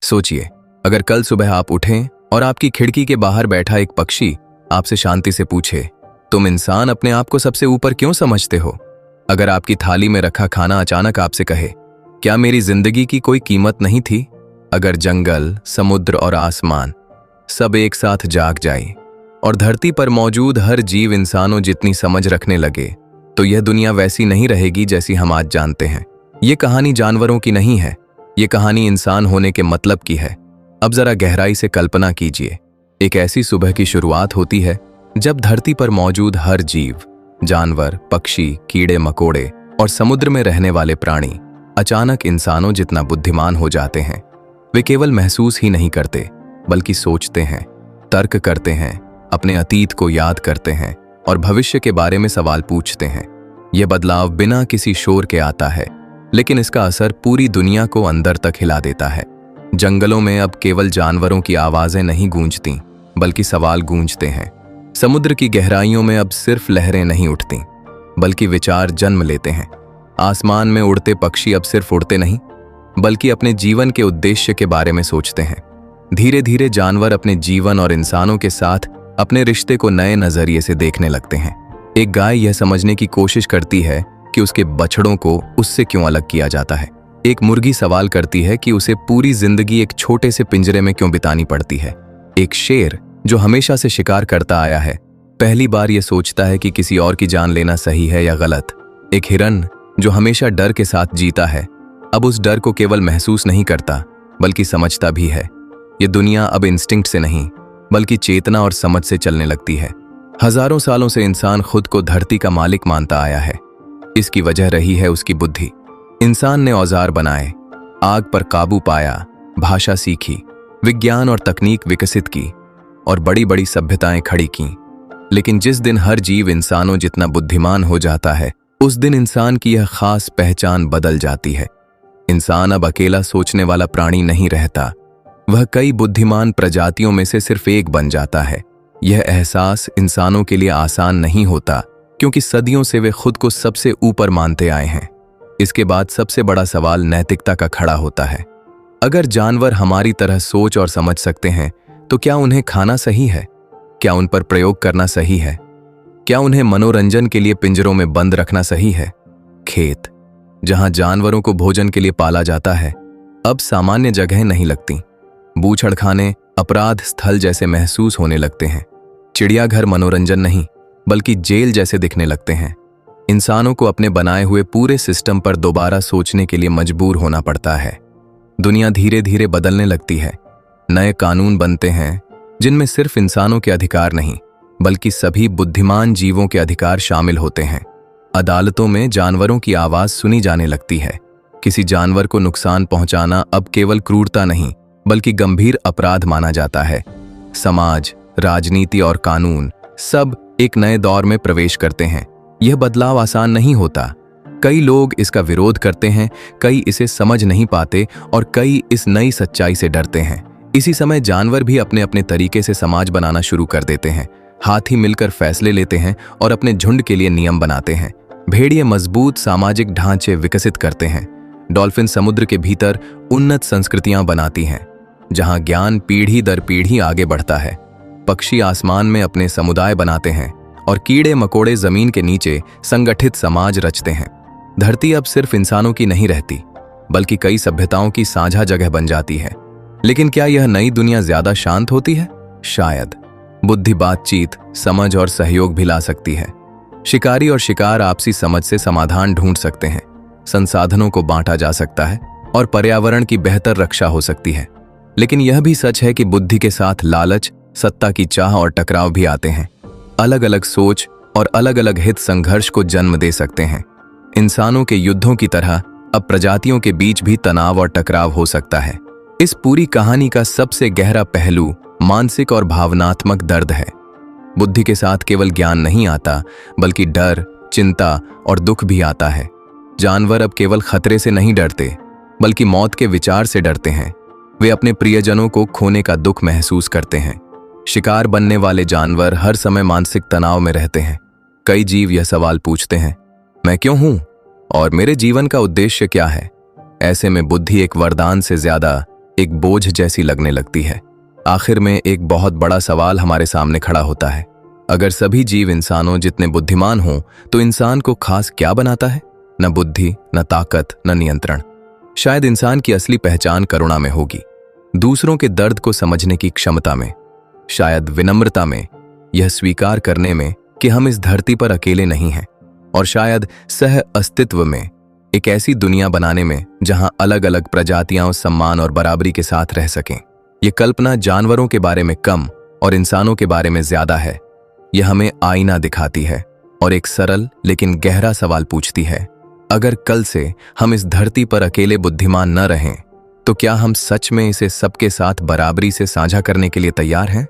सोचिए, अगर कल सुबह आप उठें और आपकी खिड़की के बाहर बैठा एक पक्षी आपसे शांति से पूछे, तुम इंसान अपने आप को सबसे ऊपर क्यों समझते हो? अगर आपकी थाली में रखा खाना अचानक आपसे कहे, क्या मेरी जिंदगी की कोई कीमत नहीं थी? अगर जंगल, समुद्र और आसमान सब एक साथ जाग जाए और धरती पर मौजूद हर जीव इंसानों जितनी समझ रखने लगे, तो यह दुनिया वैसी नहीं रहेगी जैसी हम आज जानते हैं। ये कहानी जानवरों की नहीं है, ये कहानी इंसान होने के मतलब की है। अब जरा गहराई से कल्पना कीजिए, एक ऐसी सुबह की शुरुआत होती है जब धरती पर मौजूद हर जीव, जानवर, पक्षी, कीड़े मकोड़े और समुद्र में रहने वाले प्राणी अचानक इंसानों जितना बुद्धिमान हो जाते हैं। वे केवल महसूस ही नहीं करते, बल्कि सोचते हैं, तर्क करते हैं, अपने अतीत को याद करते हैं और भविष्य के बारे में सवाल पूछते हैं। यह बदलाव बिना किसी शोर के आता है, लेकिन इसका असर पूरी दुनिया को अंदर तक हिला देता है। जंगलों में अब केवल जानवरों की आवाजें नहीं गूंजती, बल्कि सवाल गूंजते हैं। समुद्र की गहराइयों में अब सिर्फ लहरें नहीं उठती, बल्कि विचार जन्म लेते हैं। आसमान में उड़ते पक्षी अब सिर्फ उड़ते नहीं, बल्कि अपने जीवन के उद्देश्य के बारे में सोचते हैं। धीरे धीरे जानवर अपने जीवन और इंसानों के साथ अपने रिश्ते को नए नजरिए से देखने लगते हैं। एक गाय यह समझने की कोशिश करती है कि उसके बछड़ों को उससे क्यों अलग किया जाता है। एक मुर्गी सवाल करती है कि उसे पूरी जिंदगी एक छोटे से पिंजरे में क्यों बितानी पड़ती है। एक शेर जो हमेशा से शिकार करता आया है, पहली बार यह सोचता है कि किसी और की जान लेना सही है या गलत। एक हिरन जो हमेशा डर के साथ जीता है, अब उस डर को केवल महसूस नहीं करता, बल्कि समझता भी है। ये दुनिया अब इंस्टिंक्ट से नहीं, बल्कि चेतना और समझ से चलने लगती है। हजारों सालों से इंसान खुद को धरती का मालिक मानता आया है। इसकी वजह रही है उसकी बुद्धि। इंसान ने औजार बनाए, आग पर काबू पाया, भाषा सीखी, विज्ञान और तकनीक विकसित की और बड़ी बड़ी सभ्यताएं खड़ी की। लेकिन जिस दिन हर जीव इंसानों जितना बुद्धिमान हो जाता है, उस दिन इंसान की यह खास पहचान बदल जाती है। इंसान अब अकेला सोचने वाला प्राणी नहीं रहता, वह कई बुद्धिमान प्रजातियों में से सिर्फ एक बन जाता है। यह एहसास इंसानों के लिए आसान नहीं होता, क्योंकि सदियों से वे खुद को सबसे ऊपर मानते आए हैं। इसके बाद सबसे बड़ा सवाल नैतिकता का खड़ा होता है। अगर जानवर हमारी तरह सोच और समझ सकते हैं, तो क्या उन्हें खाना सही है? क्या उन पर प्रयोग करना सही है? क्या उन्हें मनोरंजन के लिए पिंजरों में बंद रखना सही है? खेत, जहां जानवरों को भोजन के लिए पाला जाता है, अब सामान्य जगह नहीं लगती। बूचड़खाने अपराध स्थल जैसे महसूस होने लगते हैं। चिड़ियाघर मनोरंजन नहीं, बल्कि जेल जैसे दिखने लगते हैं। इंसानों को अपने बनाए हुए पूरे सिस्टम पर दोबारा सोचने के लिए मजबूर होना पड़ता है। दुनिया धीरे धीरे बदलने लगती है। नए कानून बनते हैं, जिनमें सिर्फ इंसानों के अधिकार नहीं, बल्कि सभी बुद्धिमान जीवों के अधिकार शामिल होते हैं। अदालतों में जानवरों की आवाज सुनी जाने लगती है। किसी जानवर को नुकसान पहुंचाना अब केवल क्रूरता नहीं, बल्कि गंभीर अपराध माना जाता है। समाज, राजनीति और कानून सब एक नए दौर में प्रवेश करते हैं। यह बदलाव आसान नहीं होता। कई लोग इसका विरोध करते हैं, कई इसे समझ नहीं पाते और कई इस नई सच्चाई से डरते हैं। इसी समय जानवर भी अपने अपने तरीके से समाज बनाना शुरू कर देते हैं। हाथी मिलकर फैसले लेते हैं और अपने झुंड के लिए नियम बनाते हैं। भेड़िए मजबूत सामाजिक ढांचे विकसित करते हैं। डॉल्फिन समुद्र के भीतर उन्नत संस्कृतियां बनाती हैं, जहां ज्ञान पीढ़ी दर पीढ़ी आगे बढ़ता है। पक्षी आसमान में अपने समुदाय बनाते हैं और कीड़े मकोड़े जमीन के नीचे संगठित समाज रचते हैं। धरती अब सिर्फ इंसानों की नहीं रहती, बल्कि कई सभ्यताओं की साझा जगह बन जाती है। लेकिन क्या यह नई दुनिया ज्यादा शांत होती है? शायद। बुद्धि बातचीत, समझ और सहयोग भी ला सकती है। शिकारी और शिकार आपसी समझ से समाधान ढूंढ सकते हैं। संसाधनों को बांटा जा सकता है और पर्यावरण की बेहतर रक्षा हो सकती है। लेकिन यह भी सच है कि बुद्धि के साथ लालच, सत्ता की चाह और टकराव भी आते हैं। अलग अलग सोच और अलग अलग हित संघर्ष को जन्म दे सकते हैं। इंसानों के युद्धों की तरह अब प्रजातियों के बीच भी तनाव और टकराव हो सकता है। इस पूरी कहानी का सबसे गहरा पहलू मानसिक और भावनात्मक दर्द है। बुद्धि के साथ केवल ज्ञान नहीं आता, बल्कि डर, चिंता और दुख भी आता है। जानवर अब केवल खतरे से नहीं डरते, बल्कि मौत के विचार से डरते हैं। वे अपने प्रियजनों को खोने का दुख महसूस करते हैं। शिकार बनने वाले जानवर हर समय मानसिक तनाव में रहते हैं। कई जीव यह सवाल पूछते हैं, मैं क्यों हूं और मेरे जीवन का उद्देश्य क्या है? ऐसे में बुद्धि एक वरदान से ज्यादा एक बोझ जैसी लगने लगती है। आखिर में एक बहुत बड़ा सवाल हमारे सामने खड़ा होता है, अगर सभी जीव इंसानों जितने बुद्धिमान हों तो इंसान को खास क्या बनाता है? न बुद्धि, न ताकत, न नियंत्रण। शायद इंसान की असली पहचान करुणा में होगी, दूसरों के दर्द को समझने की क्षमता में, शायद विनम्रता में, यह स्वीकार करने में कि हम इस धरती पर अकेले नहीं हैं, और शायद सह अस्तित्व में, एक ऐसी दुनिया बनाने में जहां अलग अलग प्रजातियां सम्मान और बराबरी के साथ रह सकें। ये कल्पना जानवरों के बारे में कम और इंसानों के बारे में ज्यादा है। यह हमें आईना दिखाती है और एक सरल लेकिन गहरा सवाल पूछती है, अगर कल से हम इस धरती पर अकेले बुद्धिमान न रहें तो क्या हम सच में इसे सबके साथ बराबरी से साझा करने के लिए तैयार हैं?